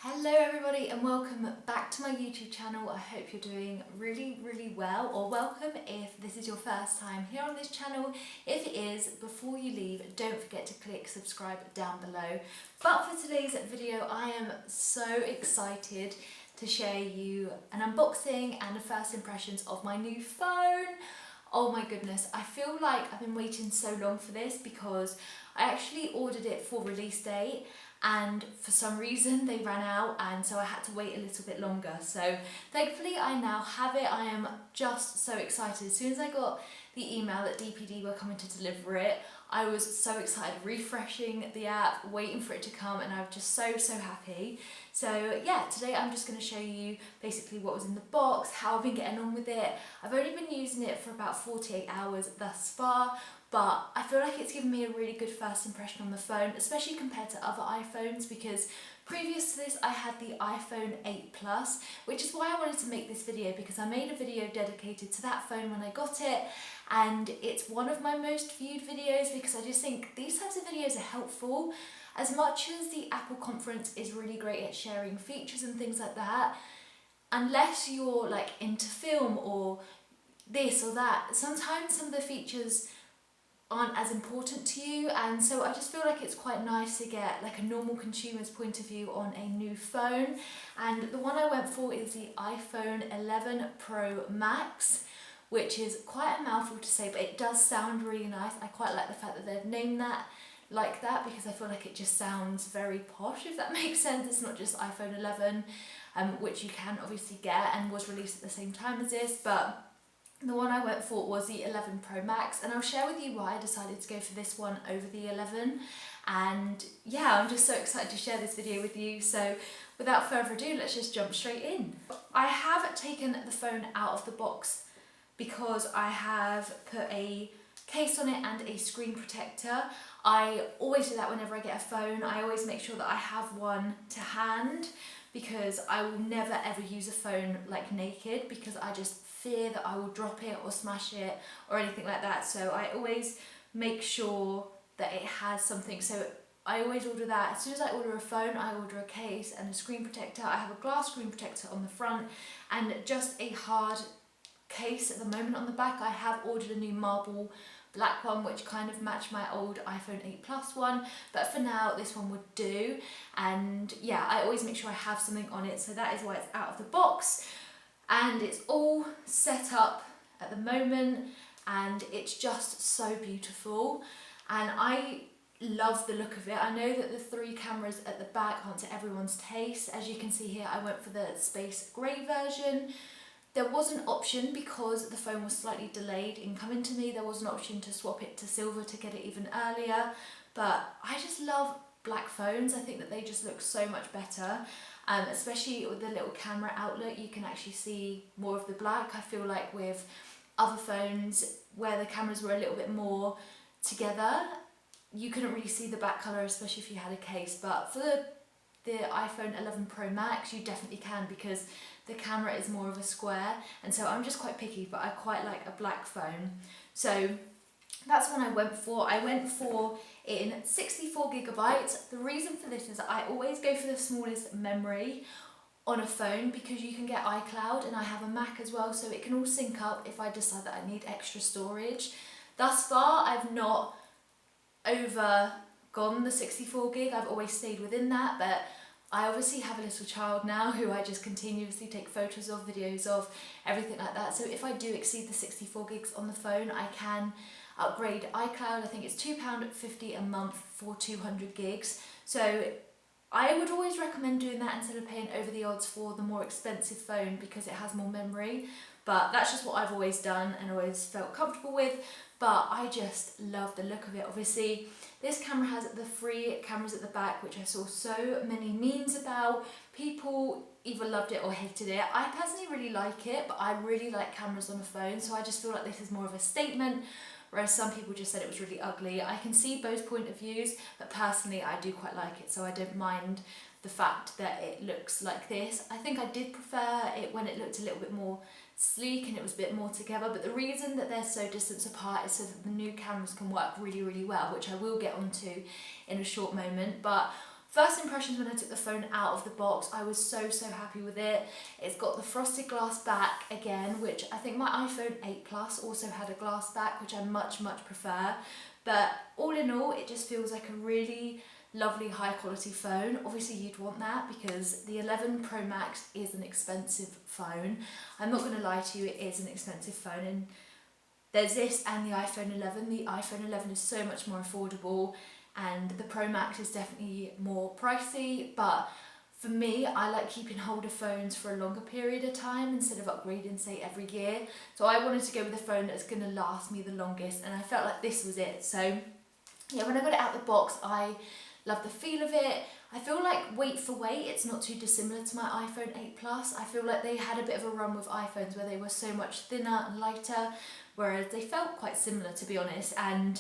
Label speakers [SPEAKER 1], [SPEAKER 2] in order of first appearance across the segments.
[SPEAKER 1] Hello everybody and welcome back to my YouTube channel. I hope you're doing really well, or welcome if this is your first time here on this channel. If it is, before you leave, don't forget to click subscribe down below. But for today's video, I am so excited to share you an unboxing and the first impressions of my new phone. Oh my goodness, I feel like I've been waiting so long for this because I actually ordered it for release date and for some reason they ran out, and so I had to wait a little bit longer. So thankfully I now have it. I am just so excited. As soon as I got the email that DPD were coming to deliver it, I was so excited, refreshing the app, waiting for it to come, and I'm just so happy. So yeah, today I'm just going to show you basically what was in the box, how I've been getting on with it. I've only been using it for about 48 hours thus far, but I feel like it's given me a really good first impression on the phone, especially compared to other iPhones, because previous to this I had the iPhone 8 Plus, which is why I wanted to make this video, because I made a video dedicated to that phone when I got it, and it's one of my most viewed videos because I just think these types of videos are helpful. As much as the Apple conference is really great at sharing features and things like that, unless you're like into film or this or that, sometimes some of the features aren't as important to you, and so I just feel like it's quite nice to get like a normal consumer's point of view on a new phone. And the one I went for is the iPhone 11 Pro Max, which is quite a mouthful to say, but it does sound really nice. I quite like the fact that they've named that like that because I feel like it just sounds very posh, if that makes sense. It's not just iPhone 11, which you can obviously get and was released at the same time as this, but the one I went for was the 11 Pro Max, and I'll share with you why I decided to go for this one over the 11. And yeah, I'm just so excited to share this video with you. So without further ado, let's just jump straight in. I have taken the phone out of the box because I have put a case on it and a screen protector. I always do that whenever I get a phone. I always make sure that I have one to hand because I will never ever use a phone like naked, because I just fear that I will drop it or smash it or anything like that. So I always make sure that it has something. So I always order that. As soon as I order a phone, I order a case and a screen protector. I have a glass screen protector on the front and just a hard case at the moment on the back. I have ordered a new marble black one which kind of matched my old iPhone 8 Plus one, but for now this one would do. And yeah, I always make sure I have something on it, so that is why it's out of the box. And it's all set up at the moment and it's just so beautiful, and I love the look of it. I know that the 3 cameras at the back aren't to everyone's taste. As you can see here, I went for the space grey version. There was an option, because the phone was slightly delayed in coming to me, there was an option to swap it to silver to get it even earlier, but I just love black phones. I think that they just look so much better, especially with the little camera outlet. You can actually see more of the black. I feel like with other phones where the cameras were a little bit more together, you couldn't really see the back colour, especially if you had a case. But for the iPhone 11 Pro Max, you definitely can, because the camera is more of a square, and so I'm just quite picky, but I quite like a black phone. So that's what I went for. I went for in 64GB. The reason for this is I always go for the smallest memory on a phone, because you can get iCloud, and I have a Mac as well, so it can all sync up if I decide that I need extra storage. Thus far, I've not overgone the 64GB. I've always stayed within that, but I obviously have a little child now who I just continuously take photos of, videos of, everything like that. So if I do exceed the 64GB on the phone, I can upgrade iCloud. I think it's £2.50 a month for 200GB. So I would always recommend doing that instead of paying over the odds for the more expensive phone, because it has more memory. But that's just what I've always done and always felt comfortable with. But I just love the look of it. Obviously, this camera has the 3 cameras at the back, which I saw so many memes about. People either loved it or hated it. I personally really like it, but I really like cameras on a phone, so I just feel like this is more of a statement, whereas some people just said it was really ugly. I can see both point of views, but personally I do quite like it, so I don't mind the fact that it looks like this. I think I did prefer it when it looked a little bit more sleek and it was a bit more together, but the reason that they're so distance apart is so that the new cameras can work really well, which I will get onto in a short moment. But First impressions when I took the phone out of the box, I was so happy with it. It's got the frosted glass back again, which I think my iPhone 8 Plus also had a glass back, which I much prefer. But all in all, it just feels like a really lovely high quality phone. Obviously you'd want that because the 11 Pro Max is an expensive phone. I'm not going to lie to you, it is an expensive phone, and there's this and the iPhone 11. The iPhone 11 is so much more affordable and the Pro Max is definitely more pricey, but for me, I like keeping hold of phones for a longer period of time instead of upgrading, say, every year. So I wanted to go with a phone that's going to last me the longest, and I felt like this was it. So yeah, when I got it out of the box, I love the feel of it. I feel like weight for weight, it's not too dissimilar to my iPhone 8 Plus. I feel like they had a bit of a run with iPhones where they were so much thinner and lighter, whereas they felt quite similar, to be honest. And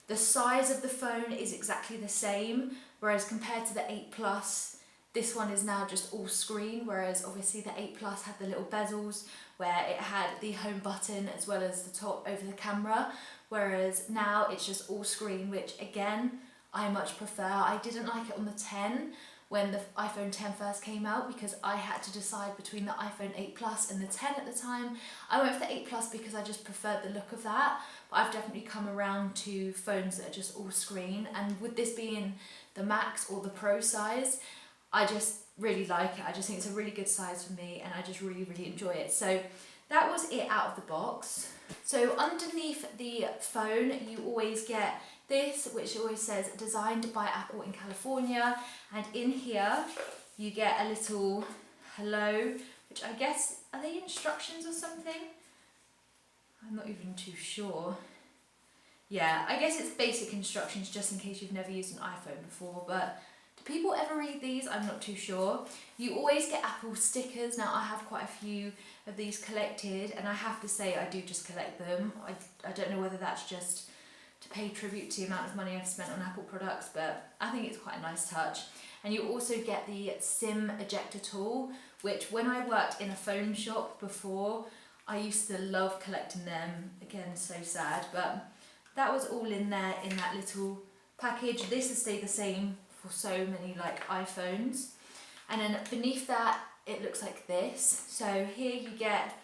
[SPEAKER 1] the size of the phone is exactly the same, whereas compared to the 8 Plus, this one is now just all screen, whereas obviously the 8 Plus had the little bezels where it had the home button as well as the top over the camera, whereas now it's just all screen, which again, I much prefer. I didn't like it on the 10 when the iPhone 10 first came out because I had to decide between the iPhone 8 Plus and the 10 at the time. I went for the 8 Plus because I just preferred the look of that, but I've definitely come around to phones that are just all screen, and with this being the Max or the Pro size, I just really like it. I just think it's a really good size for me and I just really enjoy it. So that was it out of the box. So underneath the phone you always get this, which always says designed by Apple in California, and in here you get a little hello, which I guess, are they instructions or something? I'm not even too sure. Yeah, I guess it's basic instructions just in case you've never used an iPhone before, but do people ever read these? I'm not too sure. You always get Apple stickers. Now I have quite a few of these collected, and I have to say I do just collect them. I don't know whether that's just to pay tribute to the amount of money I've spent on Apple products, but I think it's quite a nice touch. And you also get the SIM ejector tool, which when I worked in a phone shop before, I used to love collecting them. Again, so sad, but that was all in there in that little package. This has stayed the same for so many like iPhones. And then beneath that, it looks like this. So here you get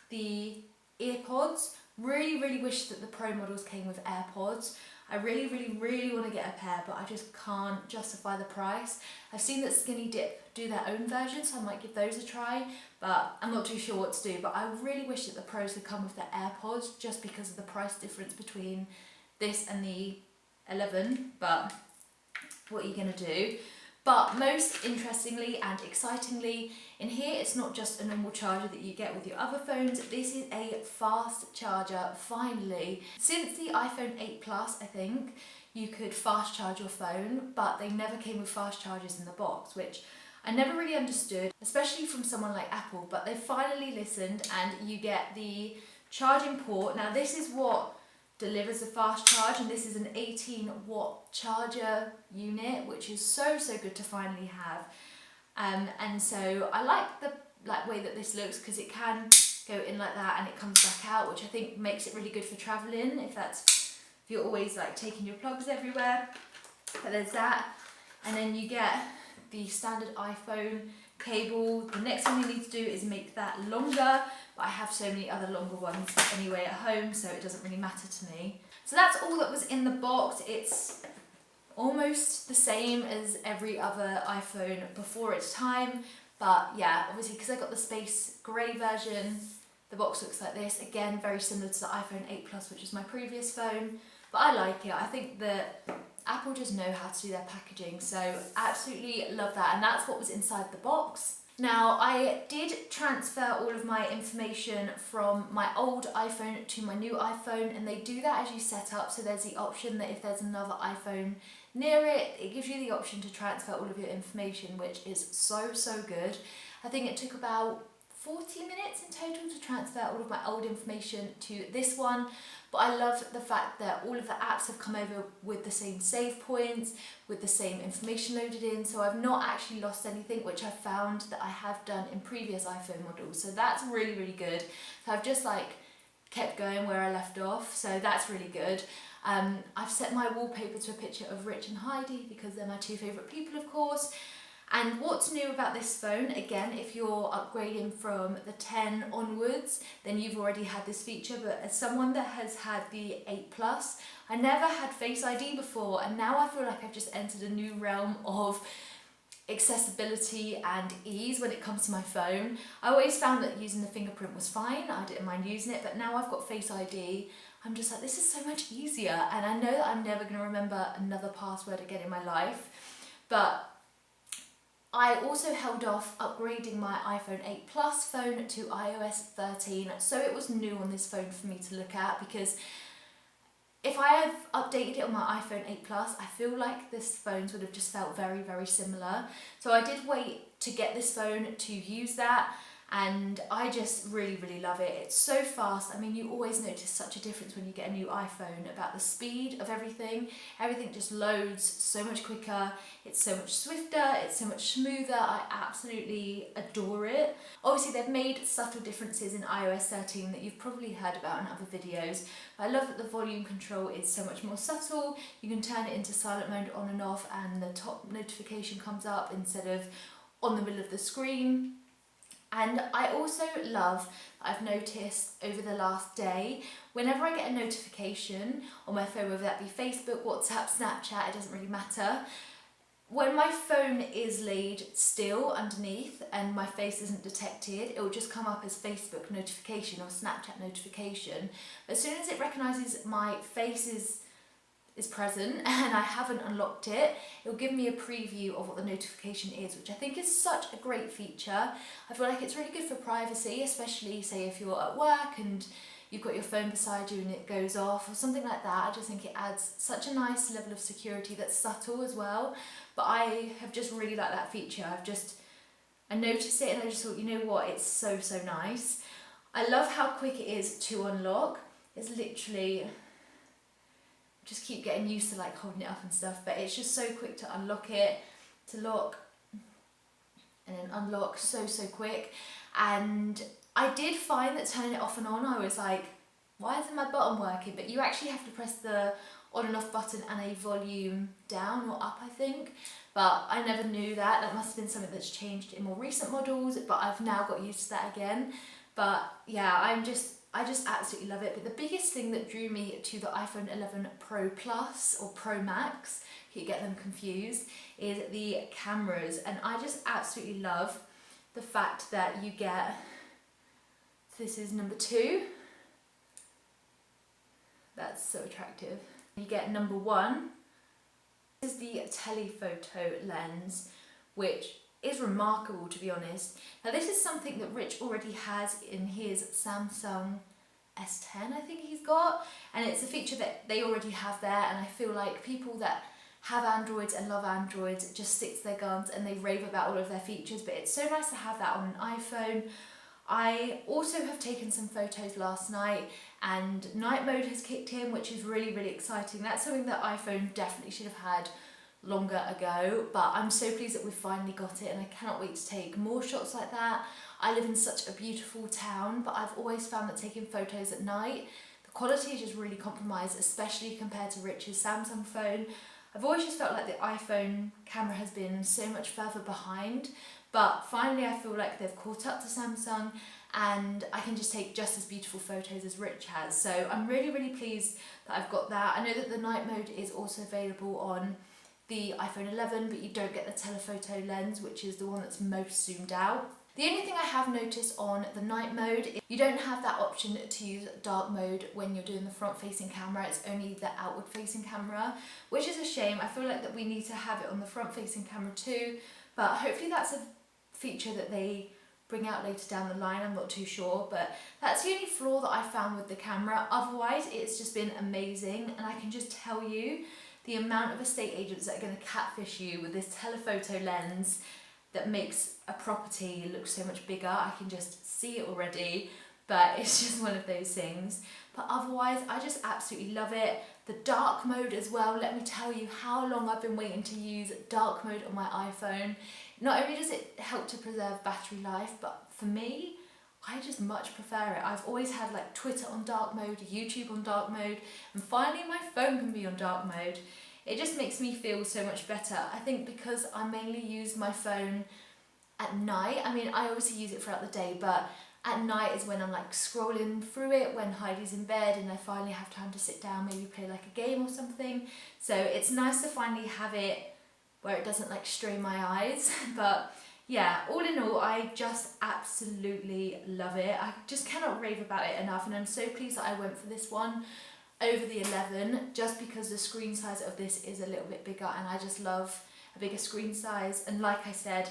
[SPEAKER 1] the earpods. Really wish that the Pro models came with AirPods. I really want to get a pair, but I just can't justify the price. I've seen that Skinny Dip do their own version, so I might give those a try, but I'm not too sure what to do. But I really wish that the Pros would come with the AirPods just because of the price difference between this and the 11, but what are you going to do? But most interestingly and excitingly, in here it's not just a normal charger that you get with your other phones, this is a fast charger, finally. Since the iPhone 8 Plus, I think, you could fast charge your phone, but they never came with fast chargers in the box, which I never really understood, especially from someone like Apple, but they finally listened and you get the charging port. Now this is what delivers a fast charge, and this is an 18-watt charger unit, which is so good to finally have. And so I like the way that this looks because it can go in like that and it comes back out, which I think makes it really good for traveling if you're always like taking your plugs everywhere. But there's that, and then you get the standard iPhone cable. The next thing you need to do is make that longer, but I have so many other longer ones anyway at home, so it doesn't really matter to me. So that's all that was in the box. It's almost the same as every other iPhone before its time, but yeah, obviously because I got the space grey version, the box looks like this. Again, very similar to the iPhone 8 Plus, which is my previous phone, but I like it. I think that Apple just know how to do their packaging, so absolutely love that, and that's what was inside the box. Now, I did transfer all of my information from my old iPhone to my new iPhone, and they do that as you set up, so there's the option that if there's another iPhone near it, it gives you the option to transfer all of your information, which is so good. I think it took about 40 minutes in total to transfer all of my old information to this one, but I love the fact that all of the apps have come over with the same save points, with the same information loaded in, so I've not actually lost anything, which I've found that I have done in previous iPhone models, so that's really good. So I've just kept going where I left off, so that's really good. I've set my wallpaper to a picture of Rich and Heidi because they're my two favourite people, of course. And what's new about this phone, again, if you're upgrading from the 10 onwards, then you've already had this feature, but as someone that has had the 8 Plus, I never had Face ID before, and now I feel like I've just entered a new realm of accessibility and ease when it comes to my phone. I always found that using the fingerprint was fine, I didn't mind using it, but now I've got Face ID, I'm just like, this is so much easier, and I know that I'm never going to remember another password again in my life, but I also held off upgrading my iPhone 8 Plus phone to iOS 13, so it was new on this phone for me to look at, because if I have updated it on my iPhone 8 Plus, I feel like this phones would have just felt very, very similar. So I did wait to get this phone to use that, and I just really, really love it. It's so fast. I mean, you always notice such a difference when you get a new iPhone about the speed of everything. Everything just loads so much quicker. It's so much swifter. It's so much smoother. I absolutely adore it. Obviously, they've made subtle differences in iOS 13 that you've probably heard about in other videos. But I love that the volume control is so much more subtle. You can turn it into silent mode on and off, and the top notification comes up instead of on the middle of the screen. And I also love that I've noticed over the last day, whenever I get a notification on my phone, whether that be Facebook, WhatsApp, Snapchat, it doesn't really matter, when my phone is laid still underneath and my face isn't detected, it will just come up as Facebook notification or Snapchat notification. As soon as it recognises my face is present and I haven't unlocked it, it'll give me a preview of what the notification is, which I think is such a great feature. I feel like it's really good for privacy, especially say if you're at work and you've got your phone beside you and it goes off or something like that. I just think it adds such a nice level of security that's subtle as well. But I have just really liked that feature. I noticed it and I just thought, you know what, it's so, so nice. I love how quick it is to unlock. It's literally, just keep getting used to like holding it up and stuff, but it's just so quick to unlock it, to lock and then unlock so quick. And I did find that turning it off and on, I was like, why isn't my button working? But you actually have to press the on and off button and a volume down or up, I think, but I never knew that. That must have been something that's changed in more recent models, but I've now got used to that again. But yeah, I just absolutely love it. But the biggest thing that drew me to the iPhone 11 Pro Plus or Pro Max, you get them confused, is the cameras. And I just absolutely love the fact that you get, this is number 2. That's so attractive. You get number 1. This is the telephoto lens, which is remarkable, to be honest. Now this is something that Rich already has in his Samsung S10, I think he's got, and it's a feature that they already have there, and I feel like people that have Androids and love Androids just stick to their guns and they rave about all of their features, but it's so nice to have that on an iPhone. I also have taken some photos last night and night mode has kicked in, which is really, really exciting. That's something that iPhone definitely should have had longer ago, but I'm so pleased that we've finally got it and I cannot wait to take more shots like that. I live in such a beautiful town, but I've always found that taking photos at night, the quality is just really compromised, especially compared to Rich's Samsung phone. I've always just felt like the iPhone camera has been so much further behind, but finally I feel like they've caught up to Samsung and I can just take just as beautiful photos as Rich has. So I'm really, really pleased that I've got that. I know that the night mode is also available on the iPhone 11, but you don't get the telephoto lens, which is the one that's most zoomed out. The only thing I have noticed on the night mode is you don't have that option to use dark mode when you're doing the front facing camera. It's only the outward facing camera, which is a shame. I feel like that we need to have it on the front facing camera too, but hopefully that's a feature that they bring out later down the line. I'm not too sure, but that's the only flaw that I found with the camera. Otherwise it's just been amazing, and I can just tell you the amount of estate agents that are going to catfish you with this telephoto lens that makes a property look so much bigger. I can just see it already, but it's just one of those things. But otherwise, I just absolutely love it. The dark mode as well, let me tell you how long I've been waiting to use dark mode on my iPhone. Not only does it help to preserve battery life, but for me, I just much prefer it. I've always had like Twitter on dark mode, YouTube on dark mode, and finally my phone can be on dark mode. It just makes me feel so much better. I think because I mainly use my phone at night. I mean, I obviously use it throughout the day, but at night is when I'm like scrolling through it when Heidi's in bed and I finally have time to sit down, maybe play like a game or something. So it's nice to finally have it where it doesn't like strain my eyes. But yeah, all in all, I just absolutely love it. I just cannot rave about it enough, and I'm so pleased that I went for this one over the 11 just because the screen size of this is a little bit bigger and I just love a bigger screen size. And like I said,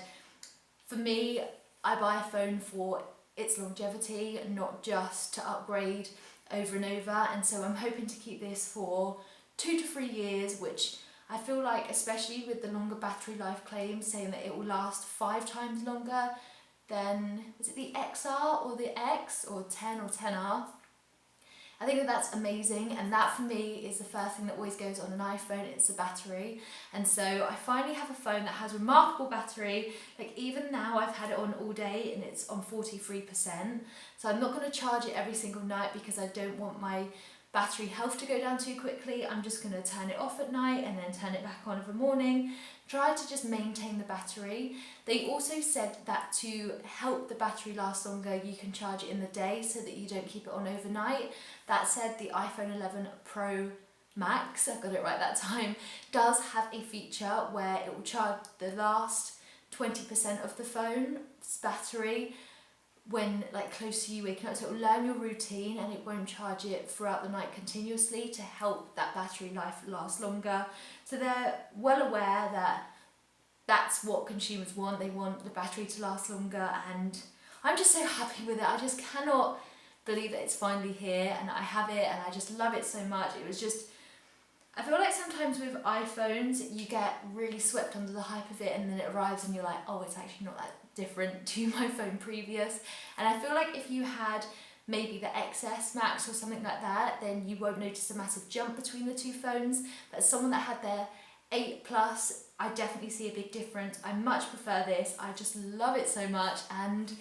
[SPEAKER 1] for me, I buy a phone for its longevity, not just to upgrade over and over, and so I'm hoping to keep this for 2 to 3 years, which I feel like, especially with the longer battery life claims saying that it will last 5 times longer than, is it the XR or the X or 10 or 10R? I think that that's amazing, and that for me is the first thing that always goes on an iPhone. It's the battery. And so I finally have a phone that has remarkable battery. Like even now I've had it on all day and it's on 43%. So I'm not going to charge it every single night because I don't want my battery health to go down too quickly. I'm just going to turn it off at night and then turn it back on in the morning. Try to just maintain the battery. They also said that to help the battery last longer, you can charge it in the day so that you don't keep it on overnight. That said, the iPhone 11 Pro Max, I got it right that time, does have a feature where it will charge the last 20% of the phone's battery when like close to you waking up, so it will learn your routine and it won't charge it throughout the night continuously to help that battery life last longer. So they're well aware that that's what consumers want. They want the battery to last longer, and I'm just so happy with it. I just cannot believe that it's finally here and I have it and I just love it so much. It was just, I feel like sometimes with iPhones you get really swept under the hype of it and then it arrives and you're like, oh, it's actually not that different to my phone previous. And I feel like if you had maybe the XS Max or something like that, then you won't notice a massive jump between the two phones. But as someone that had their 8 Plus, I definitely see a big difference. I much prefer this. I just love it so much, and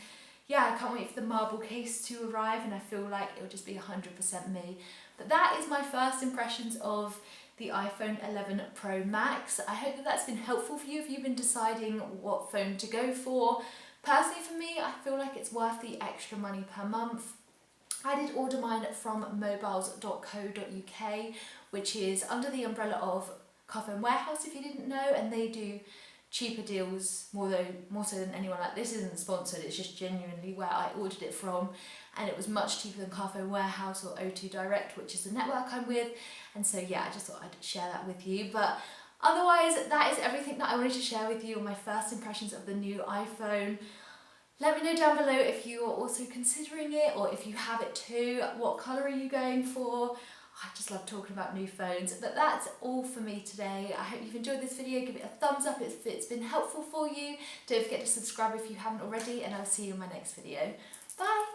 [SPEAKER 1] yeah, I can't wait for the marble case to arrive, and I feel like it'll just be 100% me. But that is my first impressions of the iPhone 11 Pro Max. I hope that that's been helpful for you if you've been deciding what phone to go for. Personally for me, I feel like it's worth the extra money per month. I did order mine from mobiles.co.uk, which is under the umbrella of Car Phone Warehouse, if you didn't know, and they do cheaper deals more so than anyone. Like, this isn't sponsored, it's just genuinely where I ordered it from, and it was much cheaper than Car Phone Warehouse or O2 Direct, which is the network I'm with. And so yeah, I just thought I'd share that with you. But otherwise, that is everything that I wanted to share with you on my first impressions of the new iPhone. Let me know down below if you are also considering it, or if you have it too. What colour are you going for? I just love talking about new phones. But that's all for me today. I hope you've enjoyed this video. Give it a thumbs up if it's been helpful for you. Don't forget to subscribe if you haven't already, and I'll see you in my next video. Bye!